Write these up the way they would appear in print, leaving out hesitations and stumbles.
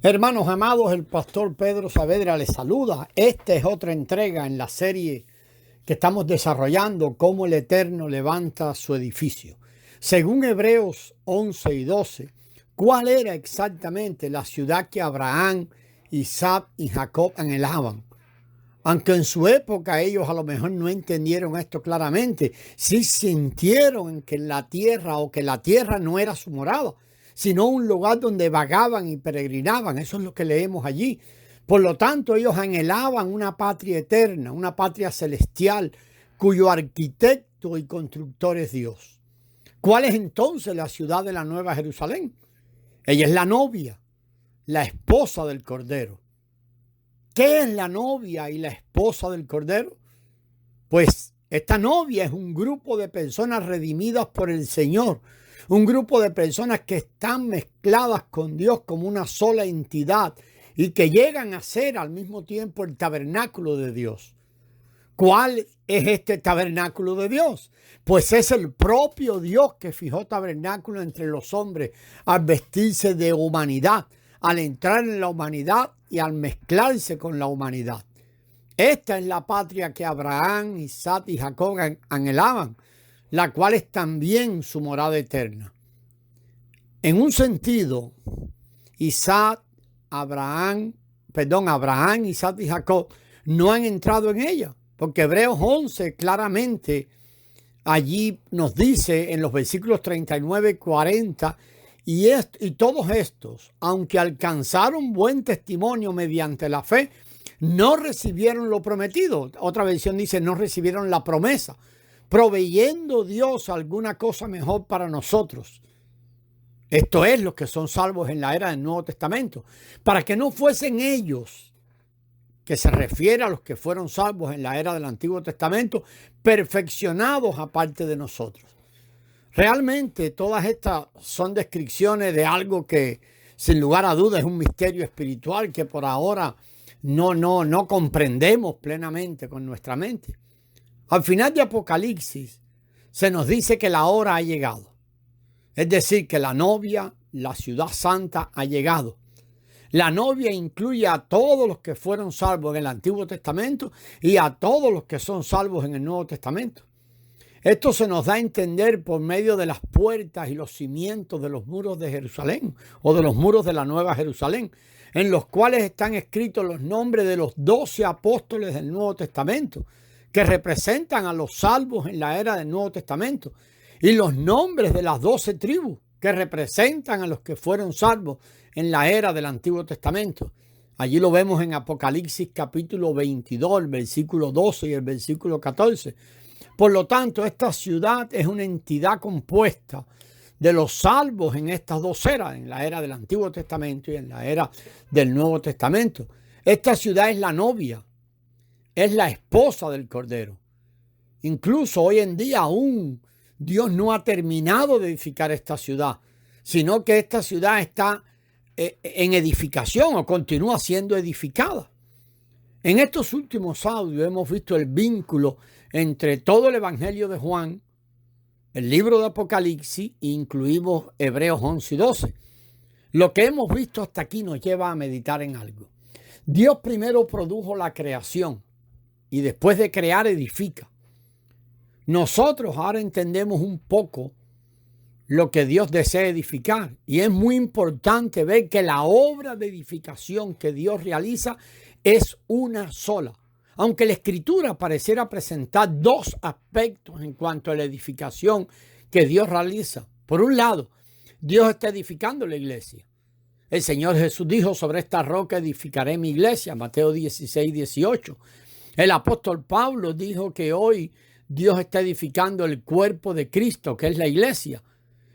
Hermanos amados, el pastor Pedro Saavedra les saluda. Esta es otra entrega en la serie que estamos desarrollando, cómo el Eterno levanta su edificio. Según Hebreos 11 y 12, ¿cuál era exactamente la ciudad que Abraham, Isaac y Jacob anhelaban? Aunque en su época ellos a lo mejor no entendieron esto claramente, sí sintieron que la tierra no era su morada, sino un lugar donde vagaban y peregrinaban. Eso es lo que leemos allí. Por lo tanto, ellos anhelaban una patria eterna, una patria celestial, cuyo arquitecto y constructor es Dios. ¿Cuál es entonces la ciudad de la Nueva Jerusalén? Ella es la novia, la esposa del Cordero. ¿Qué es la novia y la esposa del Cordero? Pues esta novia es un grupo de personas redimidas por el Señor, un grupo de personas que están mezcladas con Dios como una sola entidad y que llegan a ser al mismo tiempo el tabernáculo de Dios. ¿Cuál es este tabernáculo de Dios? Pues es el propio Dios que fijó tabernáculo entre los hombres al vestirse de humanidad, al entrar en la humanidad y al mezclarse con la humanidad. Esta es la patria que Abraham, Isaac y Jacob anhelaban, la cual es también su morada eterna. En un sentido, Abraham, Isaac y Jacob no han entrado en ella, porque Hebreos 11 claramente allí nos dice en los versículos 39 y 40, y todos estos, aunque alcanzaron buen testimonio mediante la fe, no recibieron lo prometido. Otra versión dice, no recibieron la promesa, proveyendo Dios alguna cosa mejor para nosotros. Esto es, los que son salvos en la era del Nuevo Testamento, para que no fuesen ellos, que se refiere a los que fueron salvos en la era del Antiguo Testamento, perfeccionados aparte de nosotros. Realmente todas estas son descripciones de algo que sin lugar a dudas es un misterio espiritual que por ahora no comprendemos plenamente con nuestra mente. Al final de Apocalipsis se nos dice que la hora ha llegado. Es decir, que la novia, la ciudad santa, ha llegado. La novia incluye a todos los que fueron salvos en el Antiguo Testamento y a todos los que son salvos en el Nuevo Testamento. Esto se nos da a entender por medio de las puertas y los cimientos de los muros de Jerusalén o de los muros de la Nueva Jerusalén, en los cuales están escritos los nombres de los 12 apóstoles del Nuevo Testamento, que representan a los salvos en la era del Nuevo Testamento, y los nombres de las 12 tribus, que representan a los que fueron salvos en la era del Antiguo Testamento. Allí lo vemos en Apocalipsis capítulo 22, el versículo 12 y el versículo 14. Por lo tanto, esta ciudad es una entidad compuesta de los salvos en estas dos eras, en la era del Antiguo Testamento y en la era del Nuevo Testamento. Esta ciudad es la novia, es la esposa del Cordero. Incluso hoy en día aún Dios no ha terminado de edificar esta ciudad, sino que esta ciudad está en edificación o continúa siendo edificada. En estos últimos audios hemos visto el vínculo entre todo el Evangelio de Juan, el libro de Apocalipsis, e incluimos Hebreos 11 y 12. Lo que hemos visto hasta aquí nos lleva a meditar en algo. Dios primero produjo la creación y después de crear edifica. Nosotros ahora entendemos un poco lo que Dios desea edificar, y es muy importante ver que la obra de edificación que Dios realiza es una sola. Aunque la Escritura pareciera presentar dos aspectos en cuanto a la edificación que Dios realiza. Por un lado, Dios está edificando la iglesia. El Señor Jesús dijo, sobre esta roca edificaré mi iglesia, Mateo 16, 18. El apóstol Pablo dijo que hoy Dios está edificando el cuerpo de Cristo, que es la iglesia.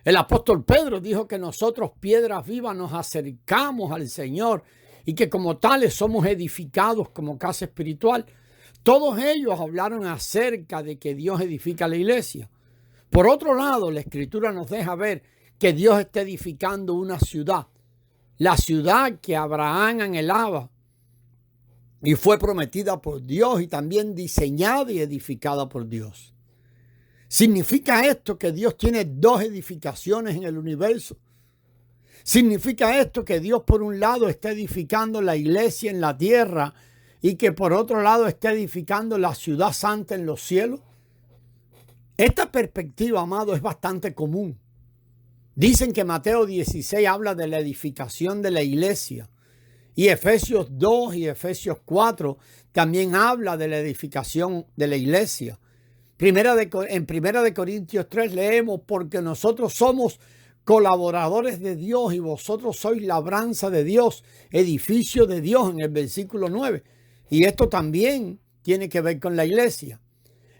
El apóstol Pedro dijo que nosotros, piedras vivas, nos acercamos al Señor y que como tales somos edificados como casa espiritual. Todos ellos hablaron acerca de que Dios edifica la iglesia. Por otro lado, la Escritura nos deja ver que Dios está edificando una ciudad, la ciudad que Abraham anhelaba y fue prometida por Dios y también diseñada y edificada por Dios. ¿Significa esto que Dios tiene dos edificaciones en el universo? ¿Significa esto que Dios por un lado está edificando la iglesia en la tierra y que por otro lado está edificando la ciudad santa en los cielos? Esta perspectiva, amado, es bastante común. Dicen que Mateo 16 habla de la edificación de la iglesia y Efesios 2 y Efesios 4 también habla de la edificación de la iglesia. En Primera de Corintios 3 leemos: porque nosotros somos colaboradores de Dios y vosotros sois labranza de Dios, edificio de Dios, en el versículo 9. Y esto también tiene que ver con la iglesia.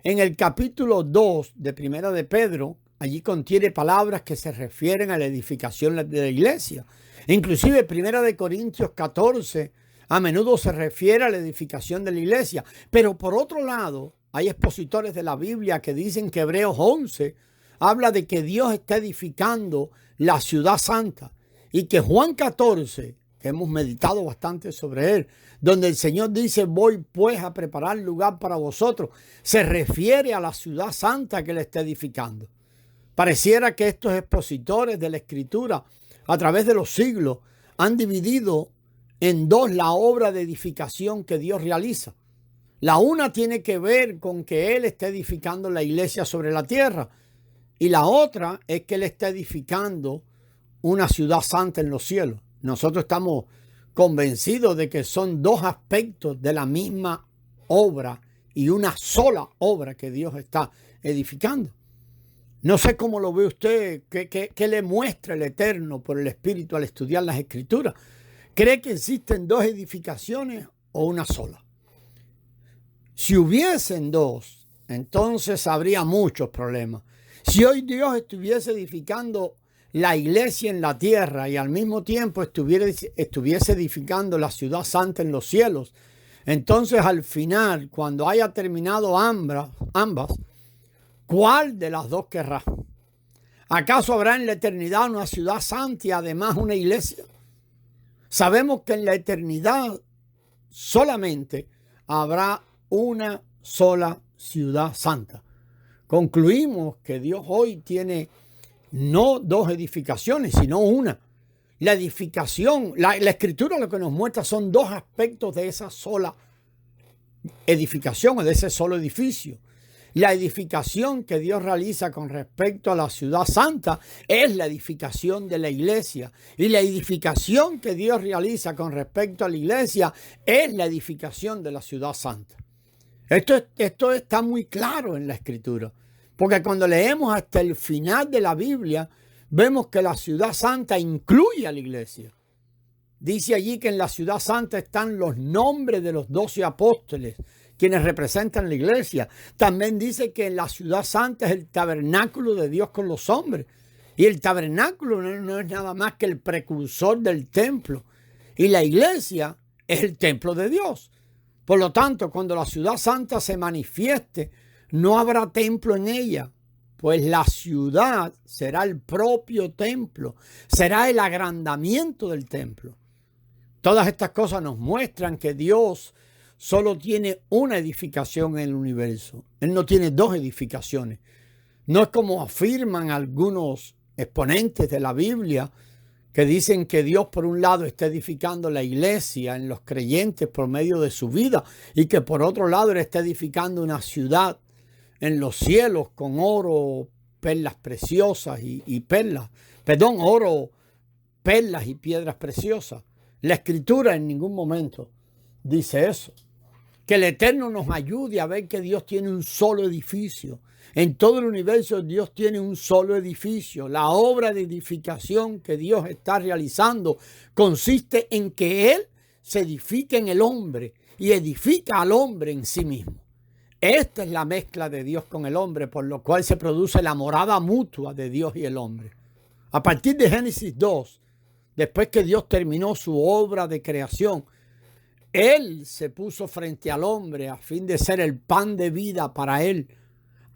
En el capítulo 2 de Primera de Pedro, allí contiene palabras que se refieren a la edificación de la iglesia. Inclusive Primera de Corintios 14 a menudo se refiere a la edificación de la iglesia. Pero por otro lado, hay expositores de la Biblia que dicen que Hebreos 11 habla de que Dios está edificando la ciudad santa, y que Juan 14, que hemos meditado bastante sobre él, donde el Señor dice: voy pues a preparar lugar para vosotros, se refiere a la ciudad santa que él está edificando. Pareciera que estos expositores de la Escritura a través de los siglos han dividido en dos la obra de edificación que Dios realiza. La una tiene que ver con que Él está edificando la iglesia sobre la tierra, y la otra es que Él está edificando una ciudad santa en los cielos. Nosotros estamos convencidos de que son dos aspectos de la misma obra y una sola obra que Dios está edificando. No sé cómo lo ve usted, qué le muestra el Eterno por el Espíritu al estudiar las Escrituras. ¿Cree que existen dos edificaciones o una sola? Si hubiesen dos, entonces habría muchos problemas. Si hoy Dios estuviese edificando la iglesia en la tierra y al mismo tiempo estuviese edificando la ciudad santa en los cielos, entonces al final, cuando haya terminado ambas, ¿cuál de las dos querrá? ¿Acaso habrá en la eternidad una ciudad santa y además una iglesia? Sabemos que en la eternidad solamente habrá una sola ciudad santa. Concluimos que Dios hoy tiene no dos edificaciones, sino una. La edificación, la Escritura lo que nos muestra son dos aspectos de esa sola edificación o de ese solo edificio. La edificación que Dios realiza con respecto a la ciudad santa es la edificación de la iglesia. Y la edificación que Dios realiza con respecto a la iglesia es la edificación de la ciudad santa. Esto está muy claro en la Escritura, porque cuando leemos hasta el final de la Biblia, vemos que la ciudad santa incluye a la iglesia. Dice allí que en la ciudad santa están los nombres de los 12 apóstoles, quienes representan la iglesia. También dice que en la ciudad santa es el tabernáculo de Dios con los hombres. Y el tabernáculo no es nada más que el precursor del templo. Y la iglesia es el templo de Dios. Por lo tanto, cuando la ciudad santa se manifieste, no habrá templo en ella, pues la ciudad será el propio templo, será el agrandamiento del templo. Todas estas cosas nos muestran que Dios solo tiene una edificación en el universo. Él no tiene dos edificaciones. No es como afirman algunos exponentes de la Biblia, que dicen que Dios por un lado está edificando la iglesia en los creyentes por medio de su vida y que por otro lado Él está edificando una ciudad en los cielos con oro, perlas preciosas oro, perlas y piedras preciosas. La Escritura en ningún momento dice eso. Que el Eterno nos ayude a ver que Dios tiene un solo edificio. En todo el universo Dios tiene un solo edificio. La obra de edificación que Dios está realizando consiste en que Él se edifica en el hombre y edifica al hombre en sí mismo. Esta es la mezcla de Dios con el hombre, por lo cual se produce la morada mutua de Dios y el hombre. A partir de Génesis 2, después que Dios terminó su obra de creación, Él se puso frente al hombre a fin de ser el pan de vida para él,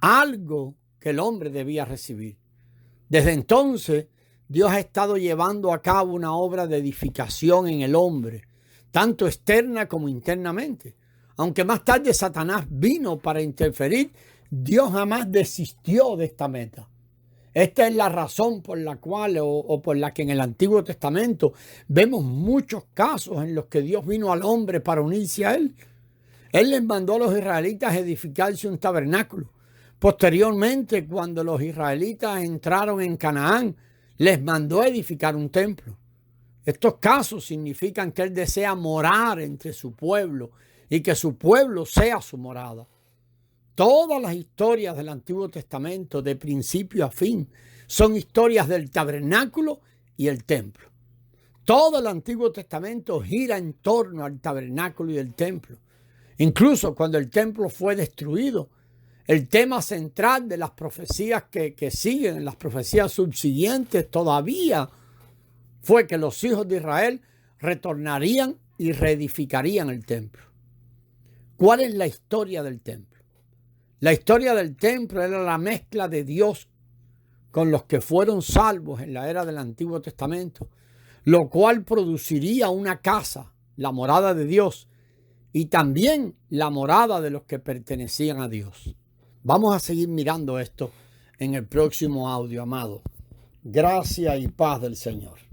algo que el hombre debía recibir. Desde entonces, Dios ha estado llevando a cabo una obra de edificación en el hombre, tanto externa como internamente. Aunque más tarde Satanás vino para interferir, Dios jamás desistió de esta meta. Esta es la razón por la cual o por la que en el Antiguo Testamento vemos muchos casos en los que Dios vino al hombre para unirse a Él. Él les mandó a los israelitas edificarse un tabernáculo. Posteriormente, cuando los israelitas entraron en Canaán, les mandó edificar un templo. Estos casos significan que Él desea morar entre su pueblo y que su pueblo sea su morada. Todas las historias del Antiguo Testamento, de principio a fin, son historias del tabernáculo y el templo. Todo el Antiguo Testamento gira en torno al tabernáculo y el templo. Incluso cuando el templo fue destruido, el tema central de las profecías que siguen, en las profecías subsiguientes todavía, fue que los hijos de Israel retornarían y reedificarían el templo. ¿Cuál es la historia del templo? La historia del templo era la mezcla de Dios con los que fueron salvos en la era del Antiguo Testamento, lo cual produciría una casa, la morada de Dios, y también la morada de los que pertenecían a Dios. Vamos a seguir mirando esto en el próximo audio, amado. Gracia y paz del Señor.